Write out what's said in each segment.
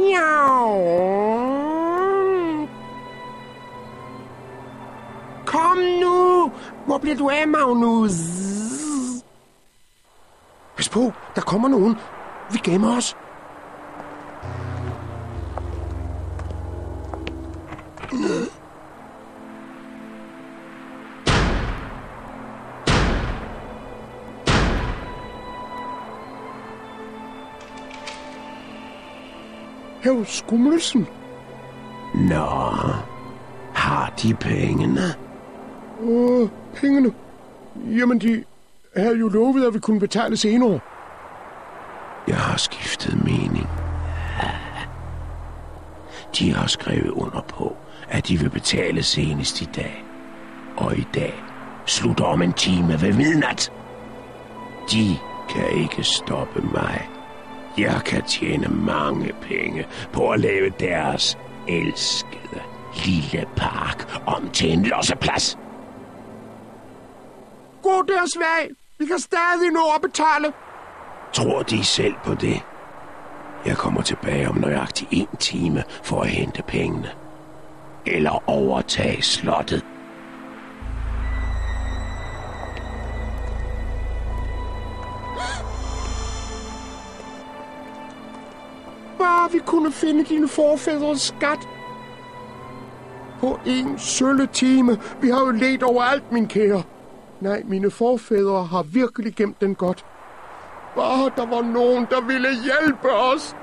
Miau. Kom nu! Hvor bliver du af, Magnus? Pas på, der kommer nogen. Vi gemmer os. Herr Skummelsen. Nå, har de pengene? Pengene? Jamen, de havde jo lovet, at vi kunne betale senere. Jeg har skiftet mening. De har skrevet under på, at de vil betale senest i dag. Og i dag slutter om en time ved midnat. De kan ikke stoppe mig. Jeg kan tjene mange penge på at lave deres elskede lille park om til en losseplads. Gå deres vej. Vi kan stadig nå at betale. Tror de selv på det? Jeg kommer tilbage om nøjagtig 1 time for at hente pengene. Eller overtage slottet. Bare vi kunne finde dine forfædres skat. På 1 sølle time. Vi har jo ledt overalt, min kære. Nej, mine forfædre har virkelig gemt den godt. Bare der var nogen, der ville hjælpe os.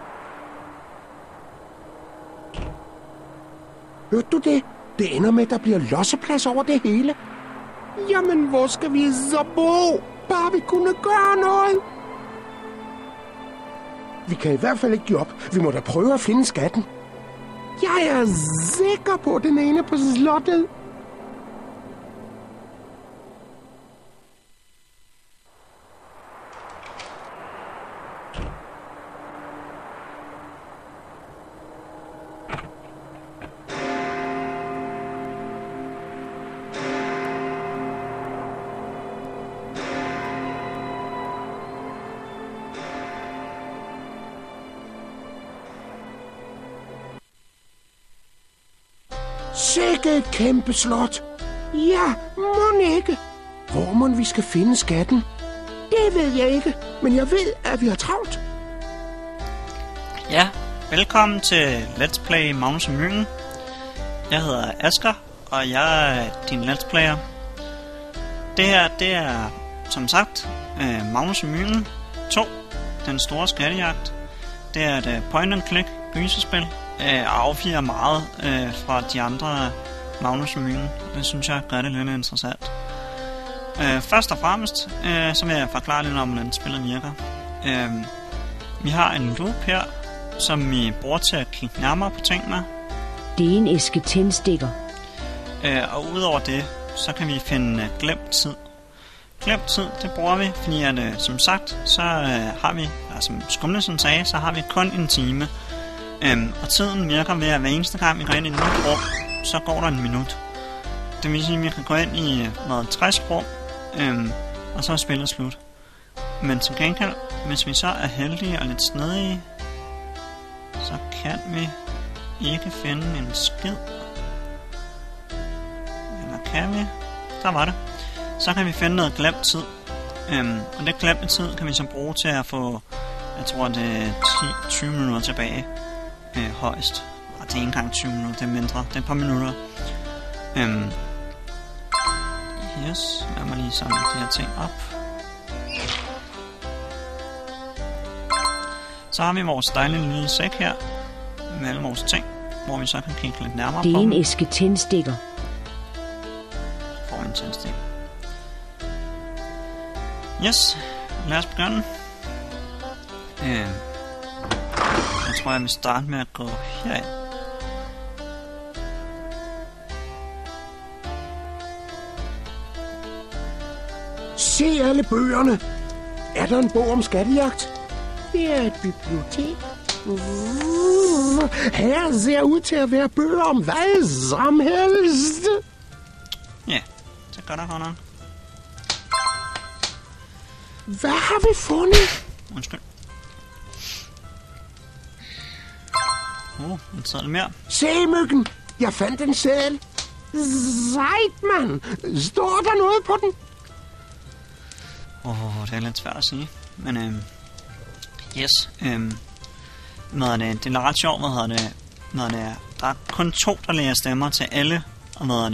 Hørte du det? Det ender med, at der bliver losseplads over det hele. Jamen, hvor skal vi så bo? Bare vi kunne gøre noget. Vi kan i hvert fald ikke give op. Vi må da prøve at finde skatten. Jeg er sikker på, at den ene på slottet. Sikke et kæmpe slot. Ja, mon ikke. Hvor mon vi skal finde skatten? Det ved jeg ikke, men jeg ved, at vi har travlt. Ja, velkommen til Let's Play Magnus og Myggen. Jeg hedder Asger, og jeg er din Let's Player. Det her, det er, som sagt, Magnus og Myggen 2, den store skattejagt. Det er et point-and-click gyserspil. Afviger meget fra de andre Magnus og Myggen. Det synes jeg gør det lidt interessant. Først og fremmest så vil jeg forklare lidt om, hvordan spillet virker. Vi har en loop her, som vi bruger til at kigge nærmere på ting med. Det er en æske tændstikker. Og udover det, så kan vi finde glemt tid. Glemt tid, det bruger vi, fordi at, som sagt, så har vi, som Skummelsen sagde, så har vi kun 1 time. Og tiden virker ved, at hver eneste gang vi går ind i et nyt rum, så går der 1 minut. Det vil sige, at vi kan gå ind i noget 60 rum, og så er spillet slut. Men til gengæld, hvis vi så er heldige og lidt snedige, så kan vi ikke finde en skid. Eller kan vi? Der var det. Så kan vi finde noget glemt tid. Og det glemte tid kan vi så bruge til at få, jeg tror det er 10-20 minutter tilbage. Højst. Og det er ikke engang 20 minutter, det er mindre. Det er et par minutter. Yes, lad mig lige samle de her ting op. Så har vi vores dejlige lille sæk her med alle vores ting, hvor vi så kan kigge lidt nærmere på. Det er en æske tændstikker. For en tændstik. Yes, lad os begynde. Jeg tror, jeg vil starte med at gå herind. Se alle bøgerne. Er der en bog om skattejagt? Det er et bibliotek. Her ser ud til at være bøger om hvad som helst. Ja, det gør der godt nok. Hvad har vi fundet? Undskyld. En seddel mere. Se, Myggen! Jeg fandt en seddel. Sejt, mand! Står der noget på den? Det er lidt svært at sige. Men yes. Det er ret sjovt, der er kun 2, der lægger stemmer til alle. Og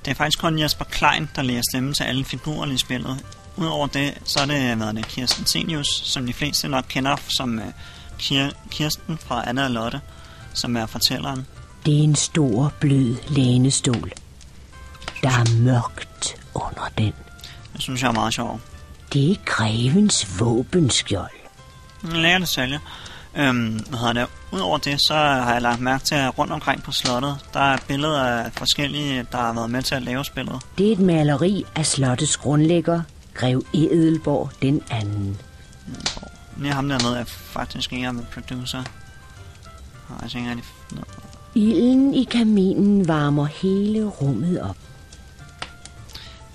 det er faktisk kun Jesper Klein, der lægger stemme til alle figurerne i spillet. Udover det, så er det Kirsten Senius, som de fleste nok kender som Kirsten fra Anna og Lotte, som er fortælleren. Det er en stor, blød lænestol. Der er mørkt under den. Det synes jeg er meget sjovt. Det er grevens våbenskjold. Lærer detalje. Udover det, så har jeg lagt mærke til, at rundt omkring på slottet, der er billeder af forskellige, der har været med til at lave spillet. Det er et maleri af slottets grundlægger, Grev Edelborg den anden. Lige ham dernede er faktisk ikke med producer. Jeg tænker rigtig ned. Ilden i kaminen varmer hele rummet op.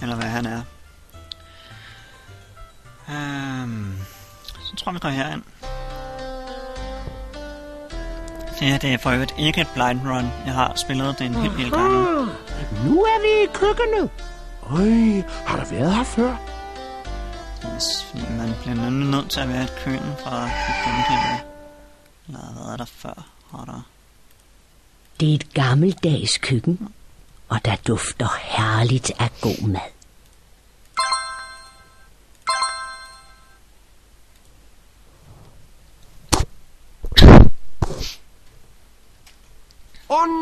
Eller hvad han er. Så tror jeg, vi går herind. Det her, det er for øvrigt ikke et blind run. Jeg har spillet det en hel gang. Nu er vi i køkkenet. Har der været her før? Yes, fordi man bliver nemlig nødt til at være et køkken fra genkende. Eller hvad er der før? Det er et gammeldags køkken, og der dufter herligt af god mad.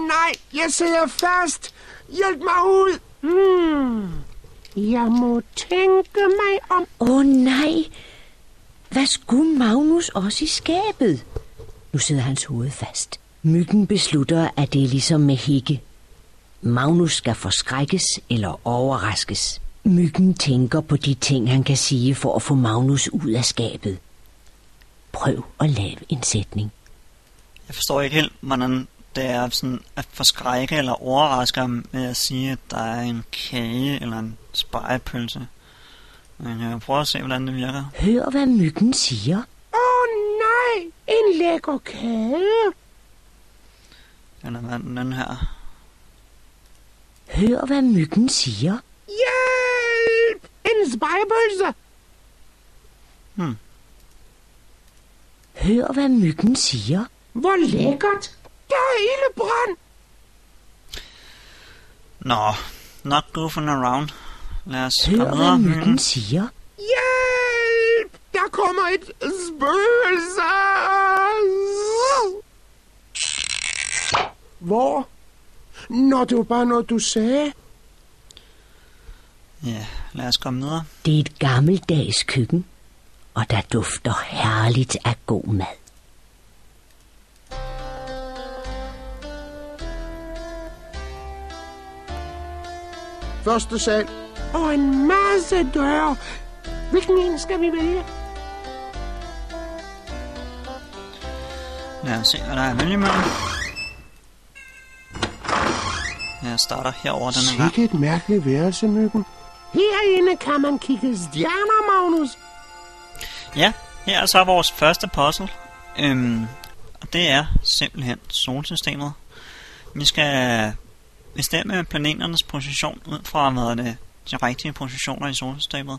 Nej, jeg sidder fast. Hjælp mig ud. Jeg må tænke mig om. Nej. Hvad skulle Magnus også i skabet? Nu sidder hans hoved fast. Myggen beslutter, at det er ligesom med Hikke. Magnus skal forskrækkes eller overraskes. Myggen tænker på de ting, han kan sige for at få Magnus ud af skabet. Prøv at lave en sætning. Jeg forstår ikke helt, hvordan det er sådan at forskrække eller overraske ham med at sige, at der er en kage eller en spegepølse. Men jeg prøver at se, hvordan det virker. Hør, hvad Myggen siger. Nej, en lækker kage. Eller hvad den her? Hør, hvad Myggen siger. Hjælp! En spegepølse. Hør, hvad Myggen siger. Hvor lækkert. Der er ildebrand. Nå, not goofing around. Lad os Hør, komme videre. hvad Myggen siger. Hjælp! Der kommer et spøgelse. Hvor? Det var bare noget, du sagde. Ja, lad os komme videre. Det er et gammeldags køkken, og der dufter herligt af god mad. Første sal. Og en masse døre. Hvilken en skal vi vælge? Lad os se, hvad der er at vælge mellem. Jeg starter herover denne gang. Sikke et mærkeligt værelse, Myggen. Herinde kan man kigge stjerner, Magnus. Ja, her er så vores første puzzle. Og det er simpelthen solsystemet. Vi skal bestemme planeternes position ud fra, de rigtige positioner i solsystemet.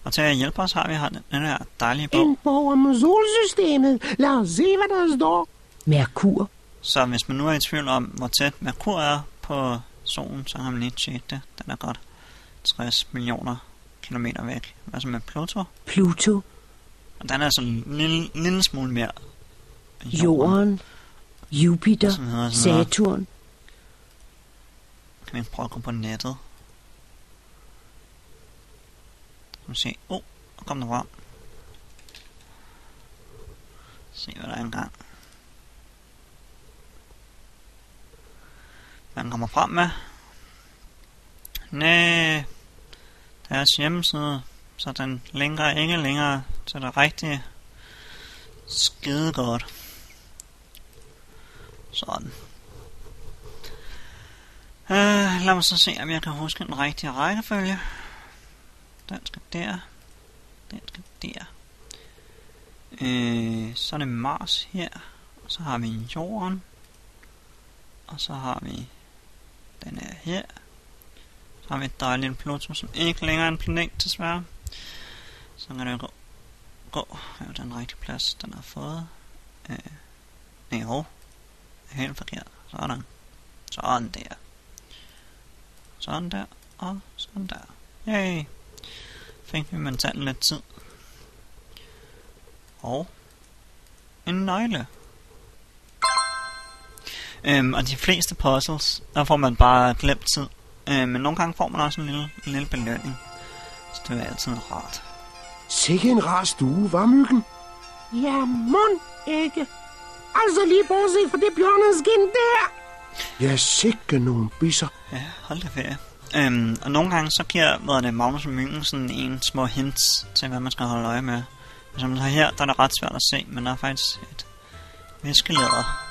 Og til at hjælpe os har vi den her dejlige bog. En bog om solsystemet. Lad os se, hvad der står. Merkur. Så hvis man nu er i tvivl om, hvor tæt Merkur er på solen, så har man lige tjekket det. Den er godt 60 millioner kilometer væk. Hvad så med Pluto? Pluto. Og den er så en lille smule mere Jorden. Jupiter. Saturn. Kan vi prøve at gå på nettet? Kan vi se. Nu kom der frem. Se hvad der er engang. Hvad den kommer frem med. Næh. Deres hjemmeside. Så den linker ikke længere til det rigtige. Skide godt. Sådan. Lad mig så se, om jeg kan huske den rigtige rækkefølge. Den skal der. Den skal der. Så er det Mars her. Og så har vi Jorden. Og så har vi den her. Så har vi et dejligt Pluto, som ikke længere er en planet, desværre. Så kan det gå. Det er den rigtige plads, den har fået. Nej, helt forkert. Sådan. Sådan der. Sådan der. Og sådan der. Yay. Fik vi mentalt lidt tid. Og en nøgle. Og de fleste puzzles, der får man bare glemt tid. Men nogle gange får man også en lille belønning. Så det er altid rart. Sikke en rar stue, var Myggen? Ja, mon ikke. Altså lige bortset fra det bjørneskin der. Ja, sikke nogle bisser. Ja, hold da ferie. Og nogle gange så giver Magnus og Myggen sådan en små hints til, hvad man skal holde øje med. Som så her, der er det ret svært at se, men der er faktisk et viskelæder.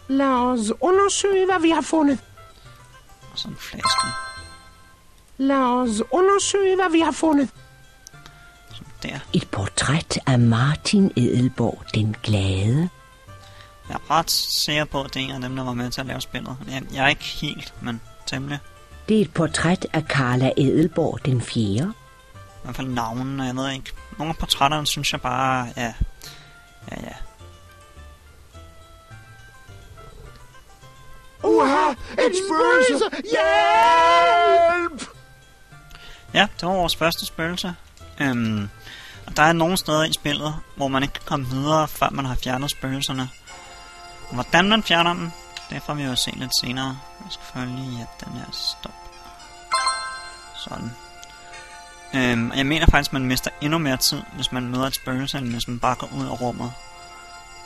Lad os undersøge, hvad vi har fundet. Og sådan en flaske. Lad os undersøge, hvad vi har fundet. Sådan der. Et portræt af Martin Edelborg den Glade. Jeg er ret sikker på, at det er en af dem, der var med til at lave spillet. Jeg er ikke helt, men temmelig. Det er et portræt af Carla Edelborg den 4. I hvert fald navnen, jeg ved ikke. Nogle af portrætterne synes jeg bare, ja. Uha, et spøgelse! Hjælp! Ja, det var vores første spøgelse. Og der er nogle steder i spillet, hvor man ikke kan komme videre, før man har fjernet spøgelserne. Og hvordan man fjerner dem, det får vi jo se lidt senere. Jeg skal selvfølgelig den her stop. Sådan. Og jeg mener faktisk, at man mister endnu mere tid, hvis man møder et spøgelse, end hvis man bare går ud af rummet.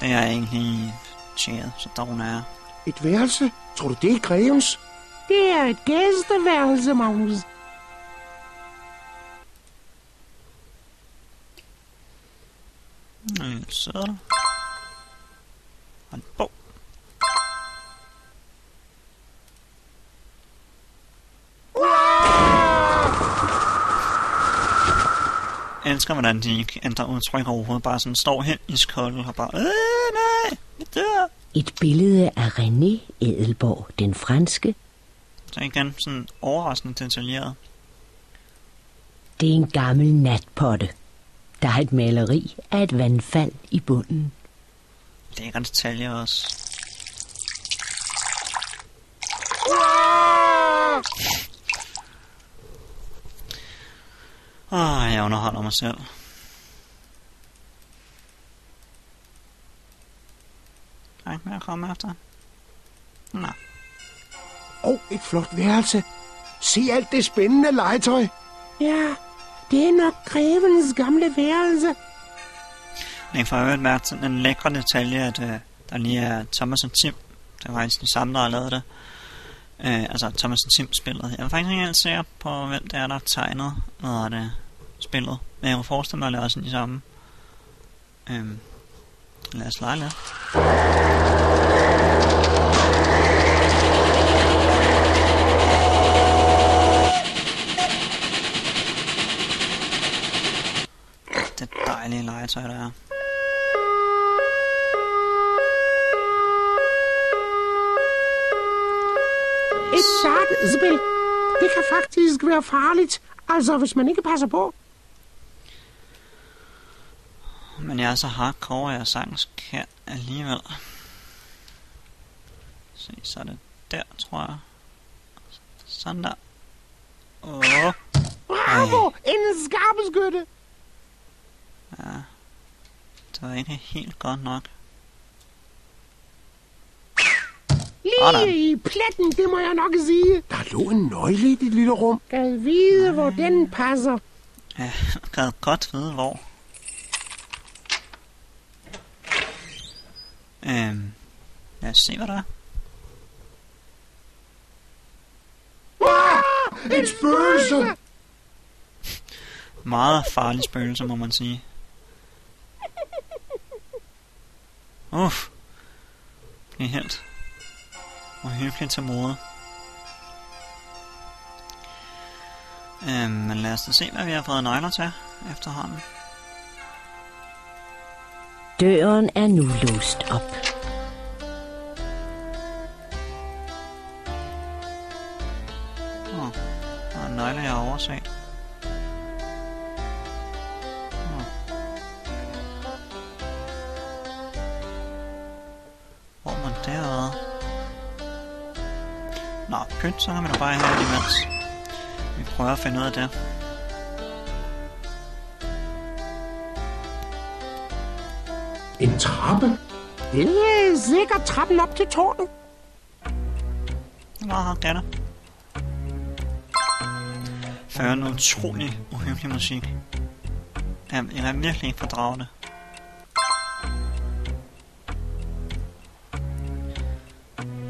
Det er egentlig tjæret, så doven er jeg. Et værelse? Tror du, det er grevens? Det er et gæsteværelse, Magnus. En seddel. Og en bog. Jeg elsker, hvordan de ikke ændrer udtryk overhovedet. Bare sådan står hen i skoldet og bare nej, jeg dør. Et billede af René Edelborg den Franske. Så igen sådan overraskende detaljeret. Det er en gammel natpotte. Der er et maleri af et vandfald i bunden. Lækker detaljer også. Jeg underholder mig selv. Der er ikke mere at komme efter. Nå. Et flot værelse. Se alt det spændende legetøj. Ja, det er nok grevens gamle værelse. Jeg får øvrigt mærke til den lækre detalje, at der lige er Thomas og Tim. Det var faktisk de samme, der har lavet det. Altså Thomas og Tim spillet. Jeg var faktisk ikke helt sikker på, hvem det er, der har tegnet noget af det spillet. Men jeg kunne forestille mig, at det er også de samme. Lad os lege lidt. Det dejlige legetøj, der er. Et dataspil. Det kan faktisk være farligt. Altså, hvis man ikke passer på. Men jeg er så hardcore, at jeg sagtens kan alligevel. Se, så er det der, tror jeg. Sådan der. Bravo! En skarpeskytte! Ja. Det var ikke helt godt nok. Lige i pletten, det må jeg nok sige. Der lå en nøgle i dit lille rum. Gad vide, hvor den passer. Ja, jeg gad godt vide, hvor. Lad os se, hvad der er. Et spøgelse! Meget farlig spøgelse, må man sige. Det er helt uhyggeligt til mode. Men lad os da se, hvad vi har fået nøgler til efterhånden. Døren er nu låst op. en nøgle, jeg har overset. Hvor man derude? Nå, pynt, så kan man da bare have det imens. Vi prøver at finde ud af det. En trappe? Det er sikkert trappen op til tårnet. Det var her, Gatter. Fører en utrolig uhyggelig musik. Jeg er virkelig ikke fordraget det.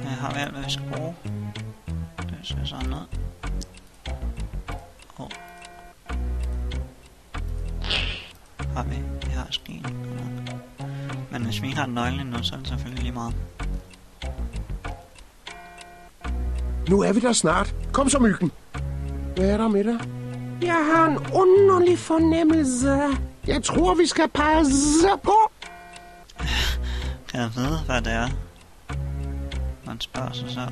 Jeg har alt, hvad vi skal bruge. Det ser sådan noget. Har vi? Vi har skeen. Men hvis vi ikke har nøglen nu, så er det selvfølgelig lige meget. Nu er vi der snart. Kom så, Myggen. Hvad er der med dig? Jeg har en underlig fornemmelse. Jeg tror, vi skal passe på. Kan jeg vide, hvad det er? Man spørger sig selv.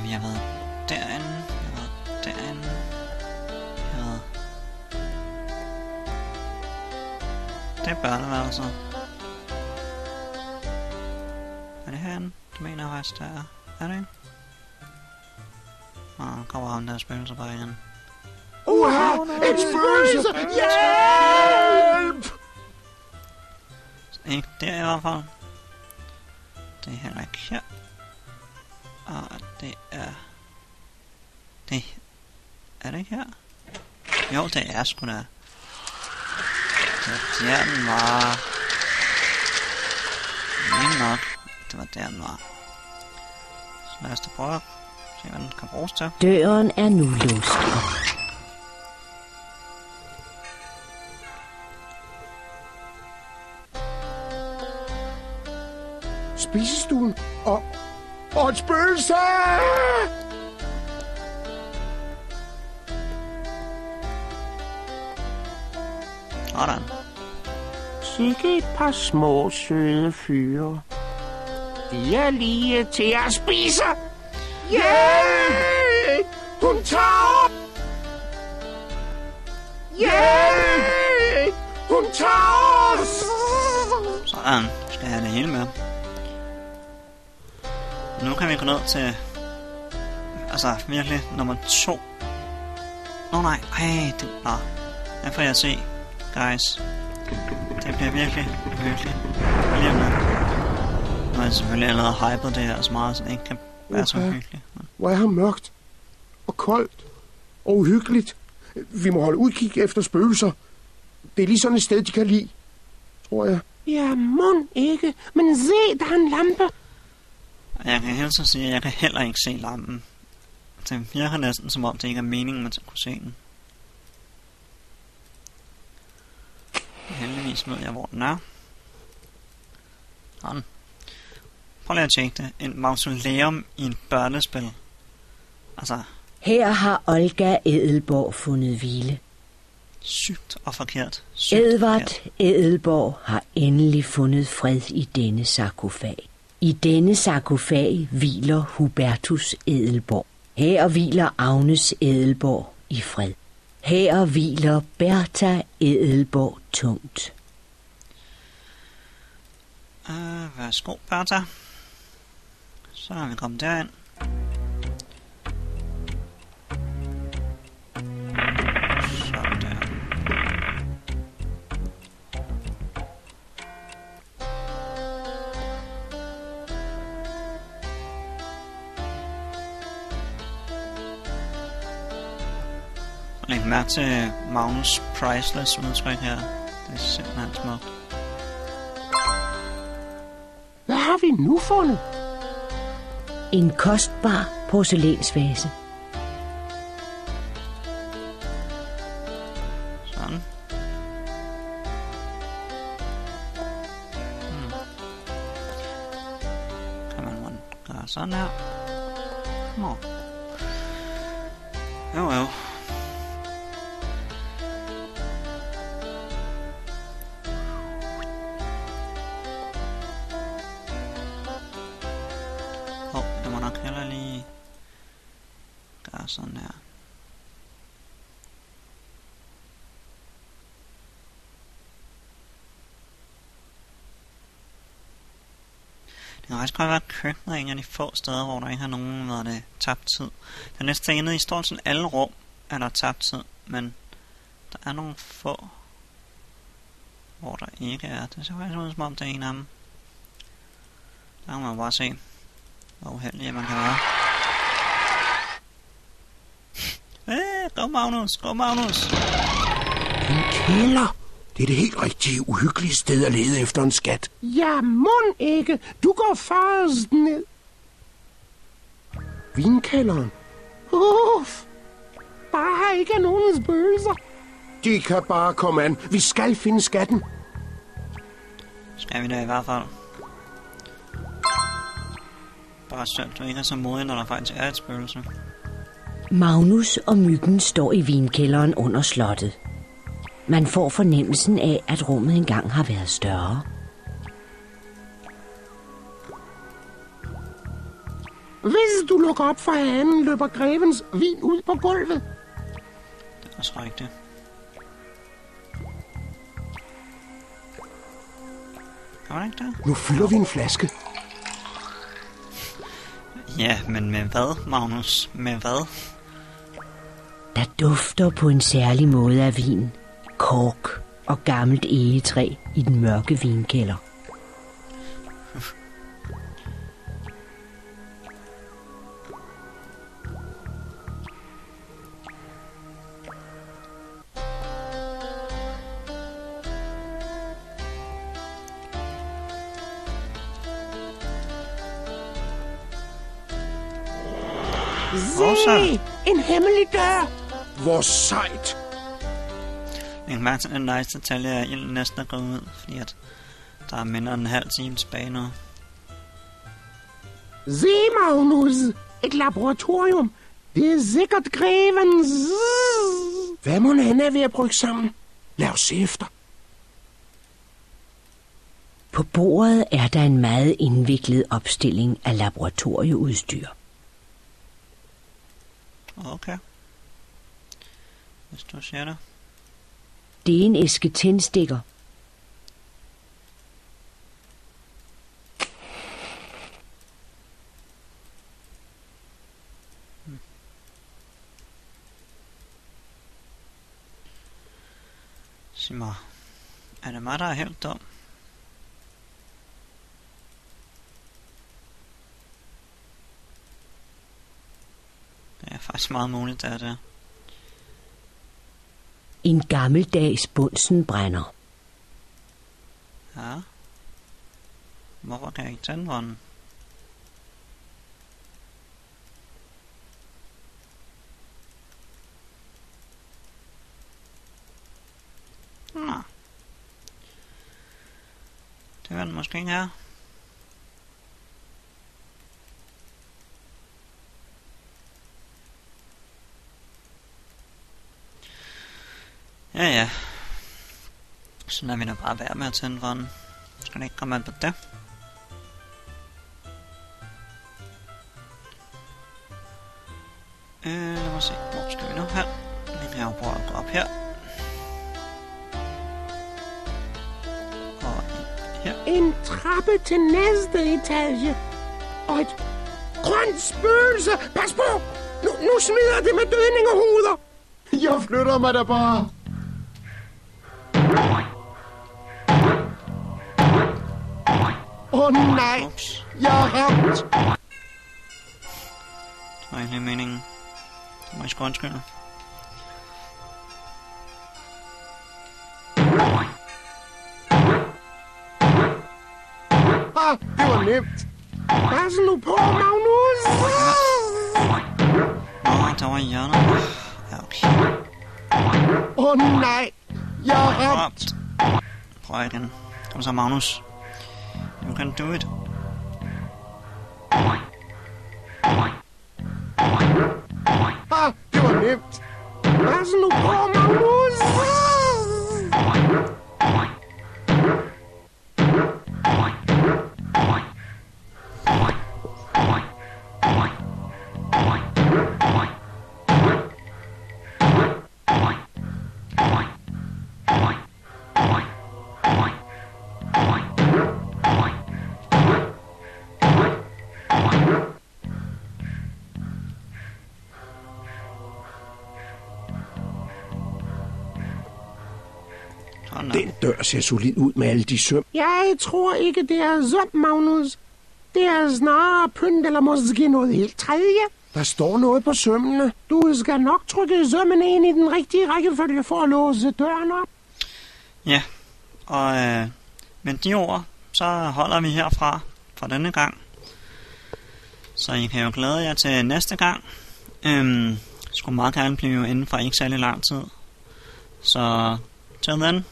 Jeg ved derinde. Det er børneværelset. Er det herinde? Det mener jeg faktisk, der er. Er det ikke? Nå, kommer ham der spøgelser bare igen. Uha! Et spøgelse! Hjælp! Ikke der i hvert fald. Det er heller ikke her. Og det er... Det... Er det ikke her? Jo, det er sgu da. Det var der, den var. Men nok. Det var der, den var. Så lad os da prøve at se, hvad den kan bruges til. Døren er nu låst op. Spisestuen og et spøgelse! Sådan. Sikke et par små, søde fyre. De er lige til at spise. Yeah! Hun tager op! Yeah! Hun tager os! Sådan. Skal jeg have det hele med. Nu kan vi gå ned til... Altså, virkelig nummer 2. Nå nej, det... Nå. Der får jeg se, guys. Det bliver virkelig uhyggeligt. Lige om lidt. Nu har jeg selvfølgelig allerede hypet det her så meget, så det ikke kan være så uhyggeligt. Hvor er her mørkt og koldt og uhyggeligt. Vi må holde udkig efter spøgelser. Det er lige sådan et sted, de kan lide, tror jeg. Ja, mon ikke. Men se, der er en lampe. Jeg kan helst sige, at jeg kan heller ikke se lampen. Det virker næsten som om, det ikke er meningen, man skal kunne se den. Heldigvis ved jeg, hvor den er. Sådan. Prøv lige at tjekke det. En mausoleum i en børnespil. Altså... Her har Olga Edelborg fundet hvile. Sygt og forkert. Edvard Edelborg har endelig fundet fred i denne sarkofag. I denne sarkofag hviler Hubertus Edelborg. Her hviler Agnes Edelborg i fred. Her hviler Bertha Edelborg tungt. Værsgo, Bertha. Så er vi kommet derind. Læg mærke til Magnus Priceless udtryk her. Det er simpelthen smukt. Hvad har vi nu fundet? En kostbar porcelænsvase. Sådan. Kan man gøre sådan her. Nå. Jo. Jeg må nok heller lige gøre sådan her. Det kan faktisk godt være, at køkkenet er en af de få steder, hvor der ikke har nogen været det tabt tid. Der er næsten inde i stort set alle rum, er der tabt tid, men der er nogle få, hvor der ikke er. Det ser faktisk ud som om, det er en af dem. Der kan man bare se, hvor uheldig man kan være. Gå Magnus! En kælder. Det er det helt rigtige uhyggelige sted at lede efter en skat. Ja, mon ikke. Du går først ned. Vinkælderen. Bare her ikke er nogen spøgelser. De kan bare komme an. Vi skal finde skatten. Skal vi da i hvert fald. Bare synd, du ikke er så modig, når der faktisk er et spøgelse. Magnus og Myggen står i vinkælderen under slottet. Man får fornemmelsen af, at rummet engang har været større. Hvis du lukker op for hanen, løber grevens vin ud på gulvet. Det er også rigtigt. Gør det ikke det? Nu fylder vi en flaske. Ja, men med hvad, Magnus? Med hvad? Der dufter på en særlig måde af vin, kork og gammelt egetræ i den mørke vinkælder. Se! En hemmelig dør! Hvor sejt! En mærke til den nice detalje er, at ilden næsten er gået ud, fordi at der er mindre end en halv time tilbage nu. Se, Magnus! Et laboratorium! Det er sikkert grevens. Hvad må han er ved at brygge sammen? Lad os se efter. På bordet er der en meget indviklet opstilling af laboratorieudstyr. Okay. Hvis du siger det. Det er en æske tændstikker. Sig mig, er det mig, der er helt dum? Det er faktisk meget muligt, det er det. En gammeldags Bunsen brænder. Ja. Hvorfor kan jeg ikke tænde den? Nå. Det var den måske her. Ja. Så lader vi da bare være med at tænde for den. Skal det ikke komme an på det? Lad mig se. Hvor skal vi nu her? Vi kan jo prøve at gå op her. Og her. En trappe til næste etage. Og et grønt spøgelse. Pas på! Nu smider det med dødningehoveder. Jeg flytter mig da bare. Nej, Ups. jeg har ramt. Det var egentlig meningen. Det må jeg sgu undskylde. Det var nemt. Pas nu på, Magnus. Der var hjørnet. Ja, okay. Nej, jeg har ramt. Prøv igen. Kom så, Magnus. You can do it. Pas nu på, Magnus! Den dør ser solid ud med alle de søm. Jeg tror ikke, det er søm, Magnus. Det er snarere pynt eller måske noget helt tredje. Der står noget på sømmene. Du skal nok trykke sømmene ind i den rigtige rækkefølge for at låse døren op. Ja, og med de ord, så holder vi herfra for denne gang. Så I kan jo glæde jer til næste gang. Skulle meget gerne blive inden for ikke særlig lang tid. Så til den.